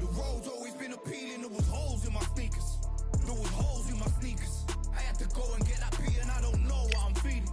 The road's always been appealing. There was holes in my sneakers. There was holes in my sneakers. I had to go and get that pee, and I don't know what I'm feeling.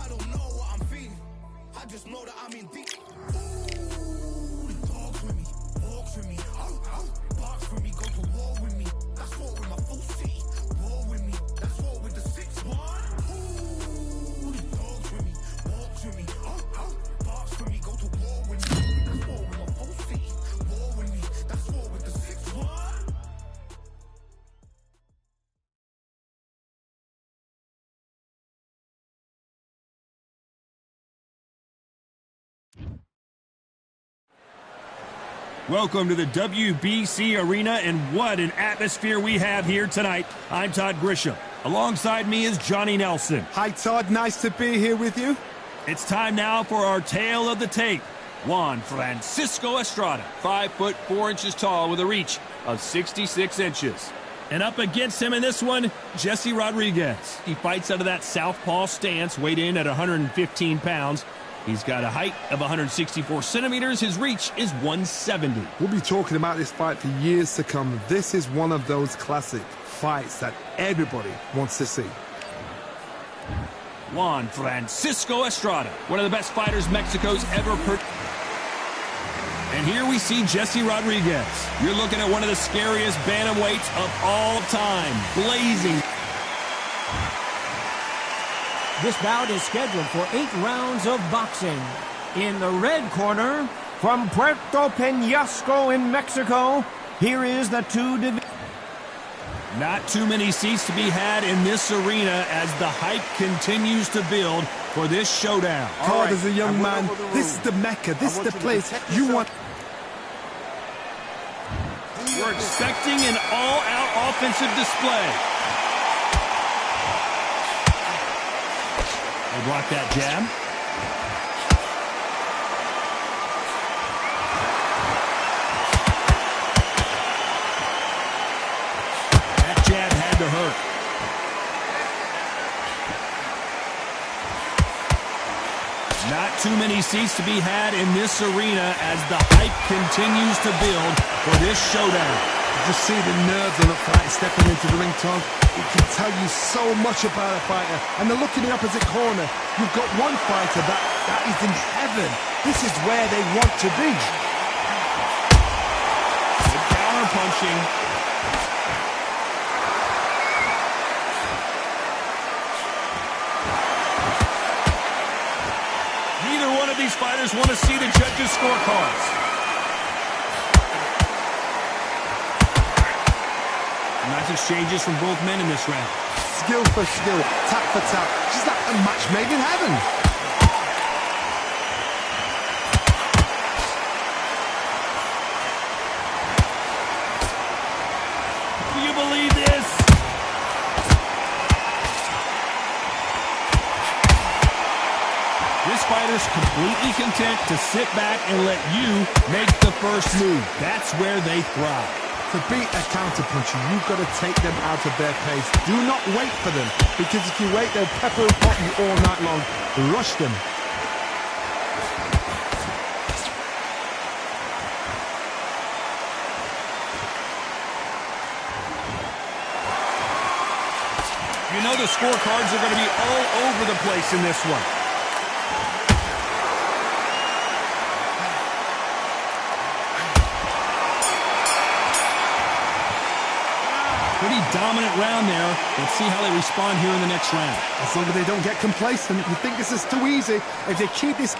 I don't know what I'm feeling. I just know that I'm in deep. Ooh, the dogs with me, walks with me, barks with me, go to war with me. That's war with my full city. War with me, that's war with the 6-1. Ooh, the dogs with me, walks with me, barks with me, go to war with me. That's war with my full city. War with me, that's war with the 6-1. Welcome to the WBC Arena, and what an atmosphere we have here tonight. I'm Todd Grisham. Alongside me is Johnny Nelson. Hi, Todd. Nice to be here with you. It's time now for our tale of the tape. Juan Francisco Estrada, 5 foot 4 inches tall with a reach of 66 inches. And up against him in this one, Jesse Rodriguez. He fights out of that southpaw stance, weighed in at 115 pounds. He's got a height of 164 centimeters. His reach is 170. We'll be talking about this fight for years to come. This is one of those classic fights that everybody wants to see. Juan Francisco Estrada, one of the best fighters Mexico's ever And here we see Jesse Rodriguez. You're looking at one of the scariest bantamweights of all time, blazing. This bout is scheduled for 8 rounds of boxing. In the red corner, from Puerto Peñasco in Mexico, here is the Not too many seats to be had in this arena as the hype continues to build for this showdown. Todd, as a young man, this is the Mecca. This is the place you want. We're expecting an all-out offensive display. They block that jab. That jab had to hurt. Not too many seats to be had in this arena as the hype continues to build for this showdown. Just see the nerves on the fight stepping into the ring, Todd. It can tell you so much about a fighter. And then look in the opposite corner. You've got one fighter that is in heaven. This is where they want to be. The counter punching. Neither one of these fighters want to see the judges' scorecards. Nice exchanges from both men in this round. Skill for skill, tap for tap. Just like a match made in heaven. Do you believe this? This fighter's completely content to sit back and let you make the first move. That's where they thrive. To beat a counterpuncher, you've got to take them out of their pace. Do not wait for them, because if you wait, they'll pepper and pot you all night long. Rush them. You know the scorecards are going to be all over the place in this one. Pretty dominant round there. Let's see how they respond here in the next round. As long as they don't get complacent, you think this is too easy. If they keep this...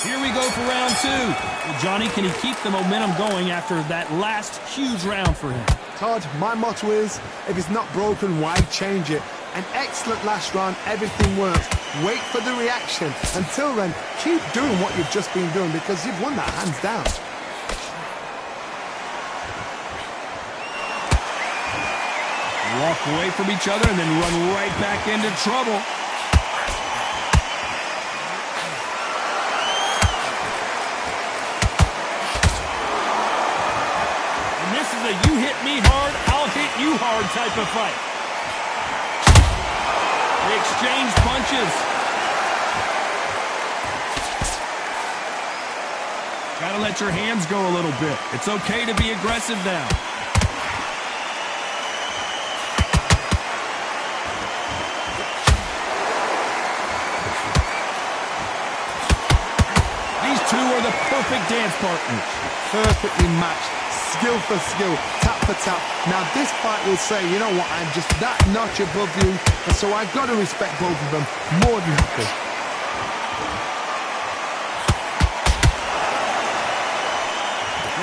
Here we go for round 2. Well, Johnny, can he keep the momentum going after that last huge round for him? Todd, my motto is, if it's not broken, why change it? An excellent last round, everything works. Wait for the reaction. Until then, keep doing what you've just been doing, because you've won that hands down. Walk away from each other and then run right back into trouble. And this is a you hit me hard, I'll hit you hard type of fight. They exchange punches. Got gotta let your hands go a little bit. It's okay to be aggressive now. These two are the perfect dance partners. Perfectly matched, skill for skill, tap for tap. Now this fight will say, you know what, I'm just that notch above you, and so I've got to respect both of them more than happy.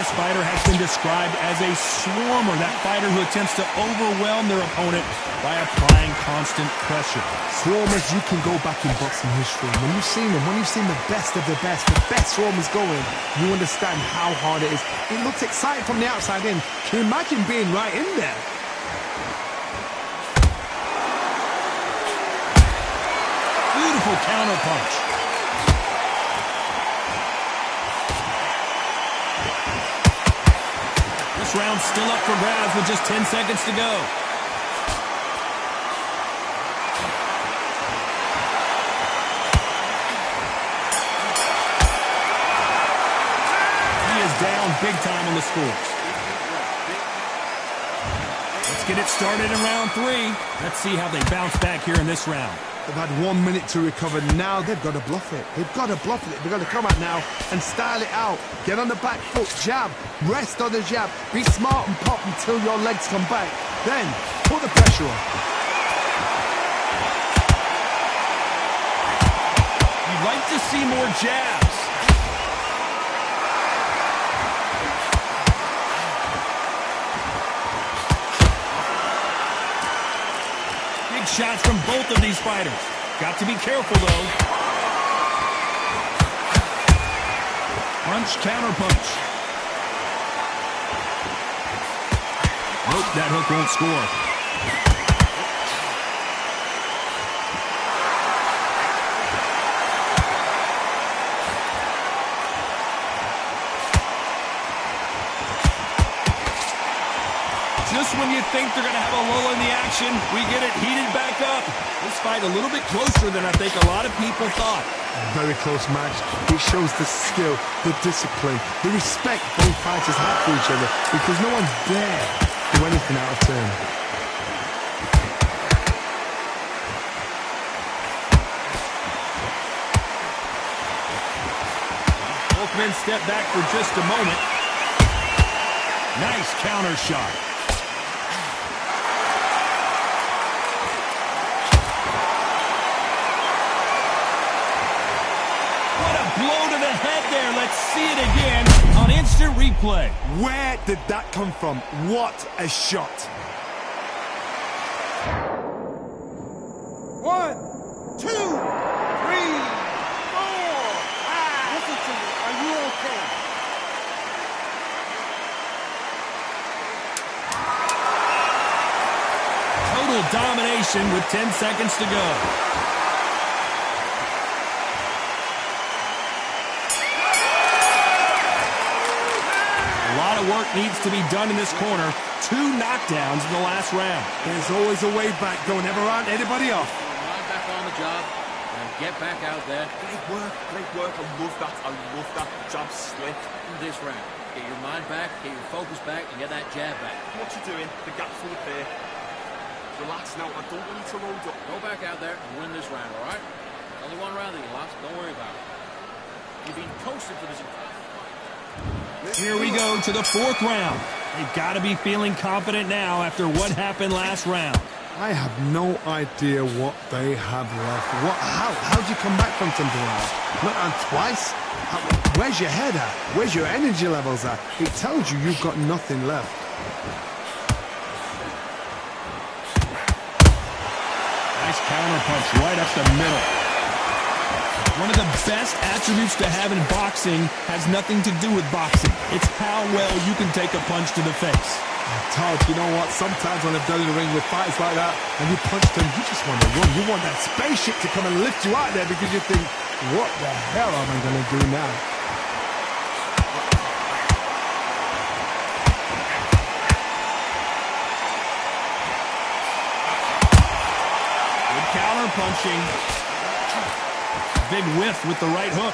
This fighter has been described as a swarmer, that fighter who attempts to overwhelm their opponent by applying constant pressure. Swarmers, you can go back in boxing history. When you've seen them, when you've seen the best swarmers going, you understand how hard it is. It looks exciting from the outside in. Can you imagine being right in there? Beautiful counter punch. This round's still up for grabs with just 10 seconds to go. He is down big time on the scores. Let's get it started in round 3. Let's see how they bounce back here in this round. They've had 1 minute to recover. Now they've got to bluff it. They've got to bluff it. They've got to come out now and style it out. Get on the back foot, jab, rest on the jab. Be smart and pop until your legs come back. Then put the pressure on. You'd like to see more jabs. Big shots from both of these fighters. Got to be careful, though. Punch, counter punch. Nope, that hook won't score. Just when you think they're going to have a lull in the action, we get it heated back up. This fight a little bit closer than I think a lot of people thought. Very close match. It shows the skill, the discipline, the respect both fighters have for each other, because no one dare do anything out of turn. Both men step back for just a moment. Nice counter shot. Blow to the head there. Let's see it again on instant replay. Where did that come from? What a shot. 1, 2, 3, 4, 5. Listen to me. Are you okay? Total domination with 10 seconds to go. A lot of work needs to be done in this corner. 2 knockdowns in the last round. There's always a way back. Don't ever round anybody off. Right back on the job and get back out there. Great work. I love that jab slip. In this round, get your mind back, get your focus back, and get that jab back. What you doing? The gap's full of fear. Relax now. I don't want you to load up. Go back out there and win this round, all right? Only 1 round that you lost. Don't worry about it. You've been coasted for this entire fight. Here we go to the 4th round. They've got to be feeling confident now after what happened last round. I have no idea what they have left. How'd you come back from something like that? Not on twice? Where's your head at? Where's your energy levels at? It tells you you've got nothing left. Nice counter punch right up the middle. One of the best attributes to have in boxing has nothing to do with boxing. It's how well you can take a punch to the face. Todd, you know what? Sometimes when I've done in the ring with fights like that, and you punch them, you just want to run. You want that spaceship to come and lift you out there because you think, what the hell am I going to do now? Good counter punching. Big whiff with the right hook.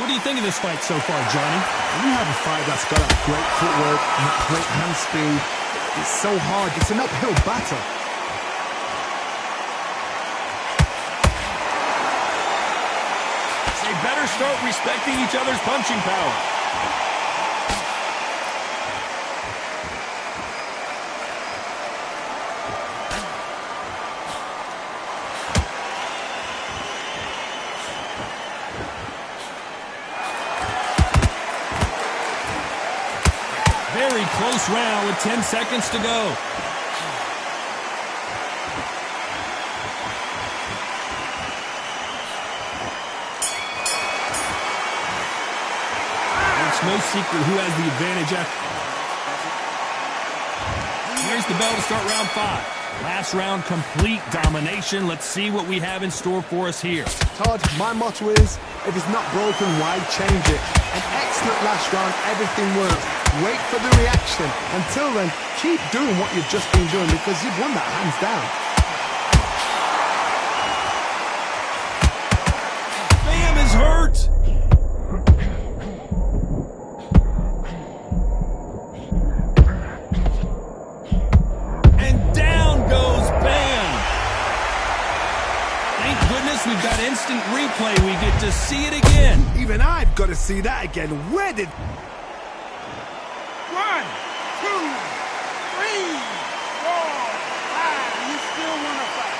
What do you think of this fight so far, Johnny? When you have a fight that's got that great footwork and that great hand speed, it's so hard. It's an uphill battle. They better start respecting each other's punching power. Very close round with 10 seconds to go. It's no secret who has the advantage after. Here's the bell to start round 5. Last round, complete domination. Let's see what we have in store for us here. Todd, my motto is, if it's not broken, why change it? An excellent last round, everything works. Wait for the reaction. Until then, keep doing what you've just been doing because you've won that hands down. Bam is hurt. And down goes Bam. Thank goodness we've got instant replay. We get to see it again. Even I've got to see that again. Where did... 1, 2, 3, 4, 5. You still want to fight?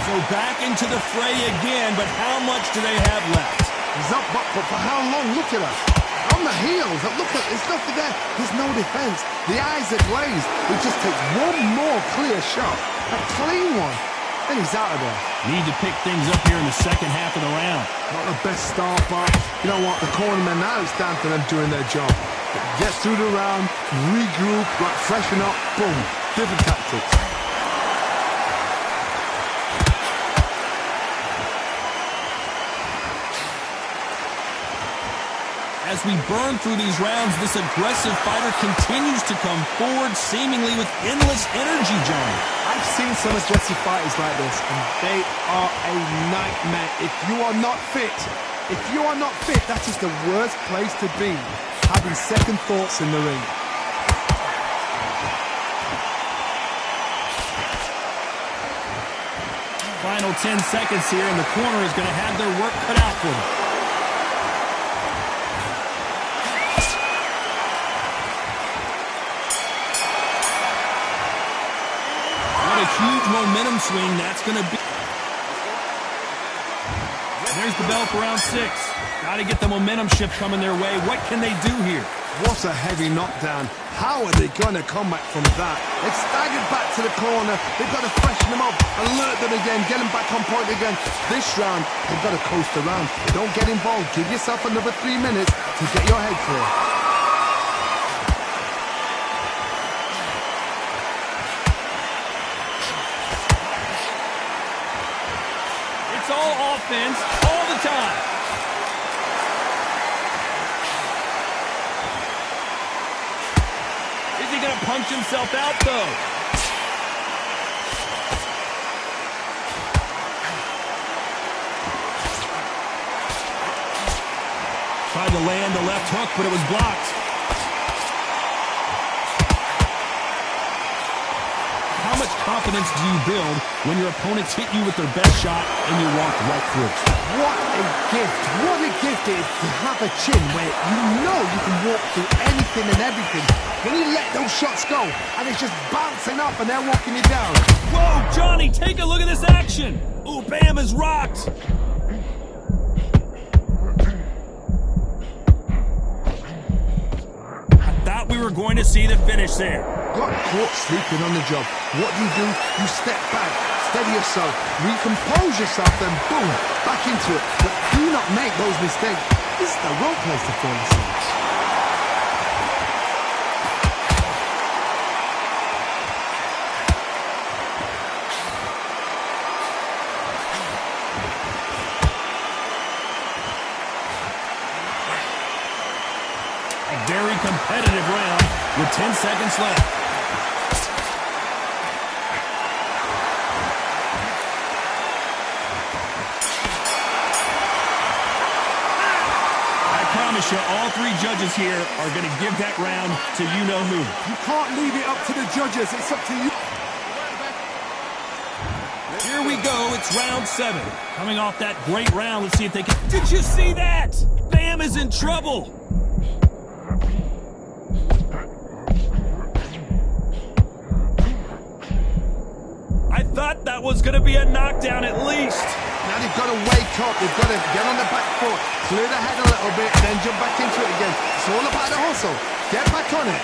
So back into the fray again, but how much do they have left? He's up, but for how long? Look at us. On the heels. Look at, there's nothing there. There's no defense. The eyes are glazed. It just takes one more clear shot. A clean one. And he's out of there. Need to pick things up here in the second half of the round. Not the best start, but you know what? The cornermen, now it's down to them doing their job. Get through the round, regroup, like freshen up, boom. Different tactics. As we burn through these rounds, this aggressive fighter continues to come forward, seemingly with endless energy, Johnny. I've seen some aggressive fighters like this, and they are a nightmare. If you are not fit, that is the worst place to be. Having second thoughts in the ring. Final 10 seconds here, and the corner is going to have their work cut out for them. Huge momentum swing that's going to be. There's the bell for round 6. Got to get the momentum shift coming their way. What can they do here? What a heavy knockdown. How are they going to come back from that? They've staggered back to the corner. They've got to freshen them up, alert them again, get them back on point again. This round, they've got to coast around. Don't get involved. Give yourself another 3 minutes to get your head clear. All offense, all the time. Is he going to punch himself out, though? Tried to land the left hook, but it was blocked. How much confidence do you build when your opponents hit you with their best shot and you walk right through? What a gift. What a gift it is to have a chin where you know you can walk through anything and everything. Then you let those shots go and it's just bouncing up and they're walking you down. Whoa, Johnny, take a look at this action. Ooh, Bam is rocked. I thought we were going to see the finish there. Got caught sleeping on the job. What do? You step back, steady yourself, recompose yourself, then boom, back into it. But do not make those mistakes. This is the wrong place to fall asleep. A very competitive round with 10 seconds left. promise you, all three judges here are going to give that round to you-know-who. You can't leave it up to the judges. It's up to you. Here we go. It's round 7. Coming off that great round, let's see if they can... Did you see that? Bam is in trouble. I thought that was going to be a knockdown at least. Now they've got to wake up. They've got to get on the back foot, clear the head a little bit, then jump back into it again. It's all about the hustle. Get back on it.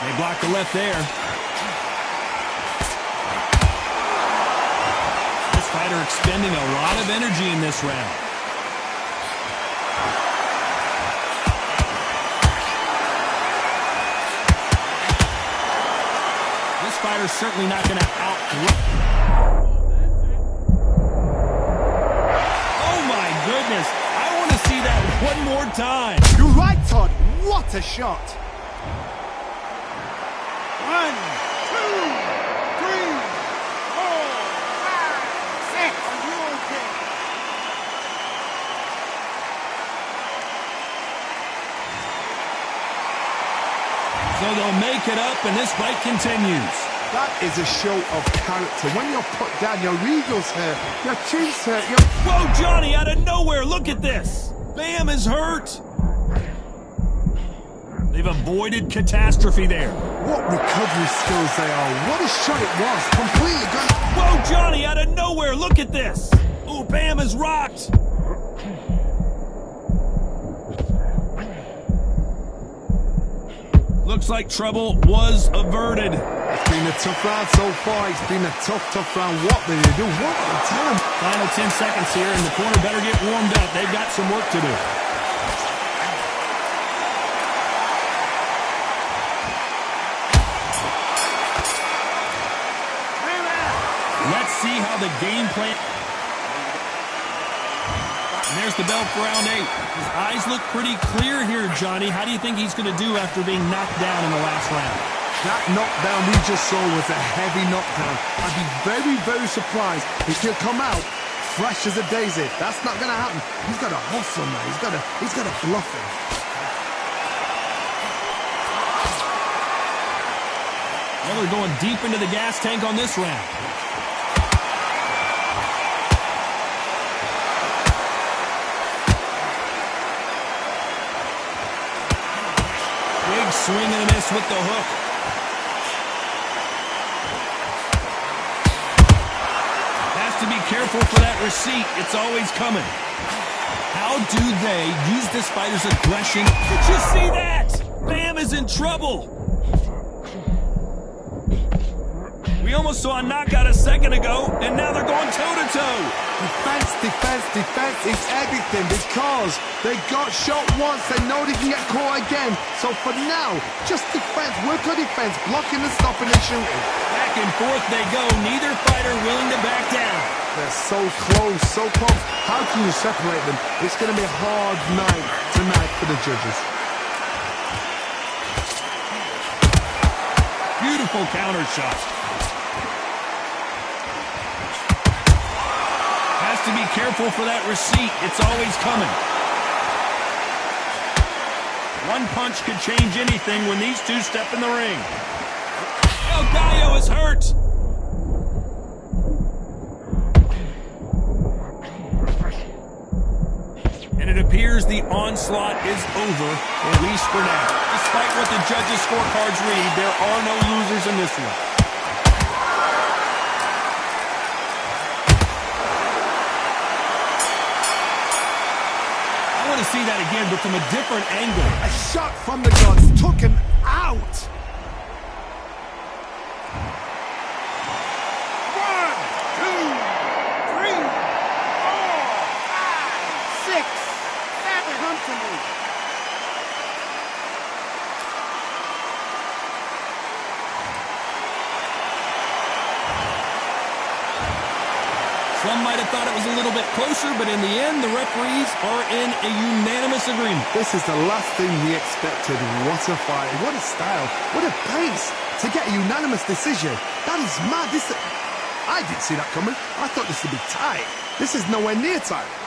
They block the left there. This fighter expending a lot of energy in this round. This fighter's certainly not going to out-throw. Oh my goodness. I want to see that one more time. You're right, Todd. What a shot. 1, 2, 3, 4, 5, 6. Are you okay? So they'll make it up, and this fight continues. That is a show of character. When you're put down, your eagle's hurt, your chin's hurt, your... Whoa, Johnny, out of nowhere, look at this. Bam is hurt. They've avoided catastrophe there. What recovery skills they are. What a shot it was. Completely gone. Whoa, Johnny, out of nowhere, look at this. Ooh, Bam is rocked. Looks like trouble was averted. It's been a tough round so far. It's been a tough round. What did they do? What did they tell him? Final 10 seconds here, and the corner better get warmed up. They've got some work to do. Let's see how the game plan... And there's the bell for round 8. His eyes look pretty clear here, Johnny. How do you think he's going to do after being knocked down in the last round? That knockdown we just saw was a heavy knockdown. I'd be very, very surprised if he'll come out fresh as a daisy. That's not going to happen. He's got to hustle now. He's got to bluff him. Well, they're going deep into the gas tank on this round. Big swing and a miss with the hook. Has to be careful for that receipt. It's always coming. How do they use this fighter's aggression? Did you see that? Bam is in trouble. We almost saw a knockout a second ago, and now they're going toe-to-toe. Defense is everything because they got shot once. They know they can get caught again. So for now, just defense, work on defense, blocking and stopping and shooting. Back and forth they go. Neither fighter willing to back down. They're so close, so close. How can you separate them? It's going to be a hard night tonight for the judges. Beautiful counter shot. Has to be careful for that receipt. It's always coming. One punch could change anything when these two step in the ring. El Gallo is hurt. And it appears the onslaught is over, at least for now. Despite what the judges' scorecards read, there are no losers in this one. I want to see that again, but from a different angle. A shot from the guns took him out. 1, 2, 3, 4, 5, 6, 7. Come to me. Some might have thought it was a little bit closer, but in the end, the referees are in a unanimous agreement. This is the last thing we expected. What a fight. What a style. What a pace. to get a unanimous decision. That is mad. I didn't see that coming. I thought this would be tight. This is nowhere near tight.